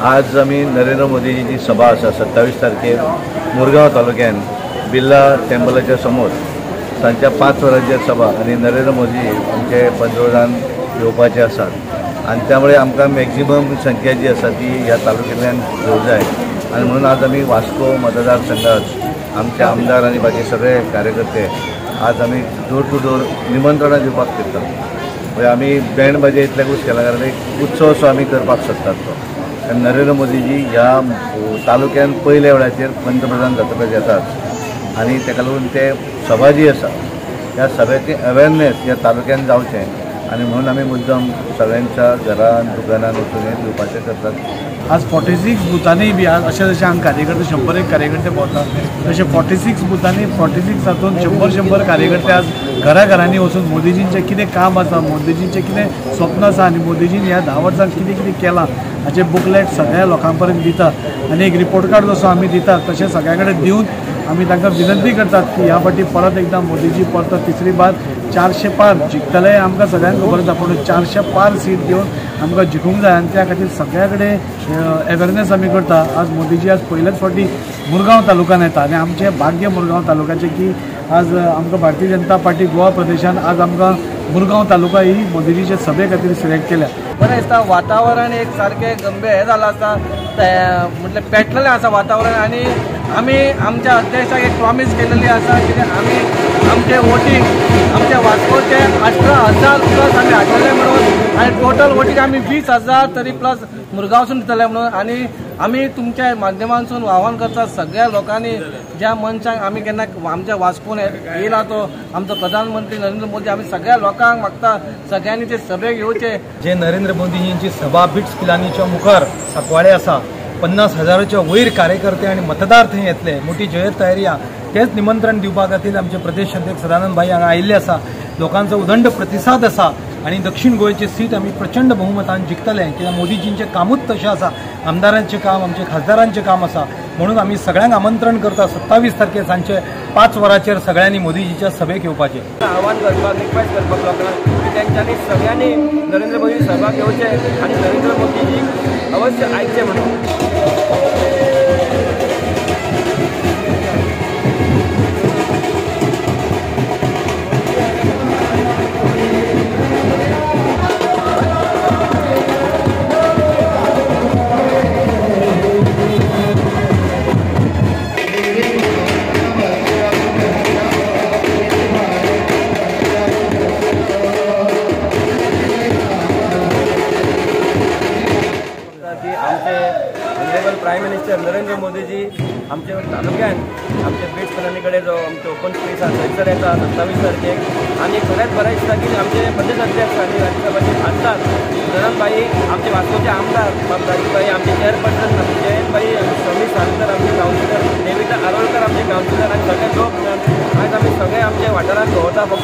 आज आम्ही नरेंद्र मोदीची सभा आसा 27 तारखेर मुरगांव तालुक्यात बिर्ला टेम्पलाच्या समोर सांजच्या 5 वरांचेर सभा आणि नरेंद्र मोदी आमचे पंतप्रधान येवपाचे आसात आणि त्यामुळे आमकां मॅक्झिमम संख्या जी आसा ती ह्या तालुक्यांतल्यान घेवंक जाय आणि म्हणून आज आम्ही वास्को मतदारसंघात आमचे आमदार आणि बाकी सगळे कार्यकर्ते आज आम्ही डोर टू डोर निमंत्रणां दिवपाक सोदतात. म्हणजे आम्ही बँड बाजे इतल्याकूच केला कारण एक उत्सव असो आम्ही करपाक सोदतात तो. कारण नरेंद्र मोदीजी ह्या तालुक्यात पयल्या वेळाचेर पंतप्रधान जातकच येतात आणि ताका लागून ते सभा जी आसा त्या सभेचे अवेरनेस ह्या तालुक्यात जावचें आणि म्हणून आम्ही मुद्दम सगळ्यांच्या घरान दुकानान वचून हे दिवपाचें करतात. आज 46 बुथांनी बी आज अशे आमचे कार्यकर्ते 101 कार्यकर्ते भोंवतात तसे 46 बुथांनी 46 हातून 100 कार्यकर्ते आज घराघरांनी वचून मोदीजींचें कितें काम आसा, मोदीजींचें कितें स्वप्न आसा आणि मोदीजीन ह्या 10 वर्सांत कितें कितें केलां हाचे बुकलेट सगळ्या लोकां पर्यंत दितात आणि एक रिपोर्ट कार्ड जसो आमी दितात तशें सगळ्या कडेन दिवन आमी तांकां विनंती करतात की ह्या फावटी परत एकदा मोदीजी परत तिसरी बार 400 पार जिखतले आमकां सगळ्यांक खबर आसा पूण 400 पार सीट घेवन आमकां जिखूंक जाय आणि त्या खातीर सगळ्या कडेन अवेरनेस आमी करता. आज मोदीजी आज पयलेच फावटी मुरगांव तालुक्यान येता आणि आमचे भाग्य मुरगांव तालुक्याचे की आज आमकां भारतीय जनता पार्टी गोवा प्रदेशान आज आमकां मुरगांव तालुका ही मोदीजीच्या सभे खातीर सिलेक्ट केल्या. बरें दिसता वातावरण एक सारकें गंभीर हे जालां आसा म्हटल्यार पेटलेलें आसा वातावरण आणि आमी आमच्या अध्यक्षाक एक प्रॉमिस केलेली आसा की आमी आमचे वोटींग आमच्या वास्कोचे 18,000 प्लस आमी हाडटले म्हणून आणि टोटल वोटींग आमी 20,000 तरी प्लस मुरगांवसून दितले म्हणून आणि आमी तुमच्या माध्यमांतून आव्हान करता सगळ्या लोकांनी ज्या मनशाक आमी केन्ना आमच्या वास्कोन येयला तो आमचो प्रधानमंत्री नरेंद्र मोदी आमी सगळ्या लोकांक मागता सगळ्यांनी ते सभेक येवचे. जे नरेंद्र मोदीजींची सभा बिट्स पिलानीच्या मुखार सांकवाडे आसा 50,000च्या वयर कार्यकर्ते आणि मतदार थंय येतले. मोठी जय्यत तयारी आहा. तेच निमंत्रण दिवपा खातीर आमचे प्रदेश अध्यक्ष सदानंद भाई हांगा आयिल्ले आसा. लोकांचो उदंड प्रतिसाद आसा आणि दक्षिण गोंयची सीट आमी प्रचंड बहुमतान जिखतले कित्याक मोदीजींचें कामूच तशें आसा. आमदारांचें काम आमचे खासदारांचें काम आसा म्हणून आमी सगळ्यांक आमंत्रण करता 27 तारखेर सांजचे 5 वरांचेर सगळ्यांनी मोदीजीच्या सभेक येवपाचें. आव्हान करपाक रिक्वेस्ट करपाक लोकांक की तेंच्यांनी सगळ्यांनी नरेंद्र मोदी सभा घेवचे आणि नरेंद्र मोदीजी अवश्य आयचे म्हणून. Honourable prime minister Narendra Modiji आमच्या तालुक्यात आमच्या बीट्स कॉलनीकडे जो आमचे ओपन स्पेस आसा थंयसर येता 27 तारखेक आणि खरेंच बरें दिसता की आमचे प्रदेश अध्यक्ष आणि राज्यसभेचे खासदार सदानंद भाई आमचे वास्कोचे आमदार बाबदाजीबाई आमचे चेअरपर्सन आमचे जयंतबाई समीर सालकर आमचे कावन्सिलर देविता आरोलकर आमचे कावन्सिलर आणि सगळे लोक आज आम्ही सगळे आमच्या वाठारात भोंवता.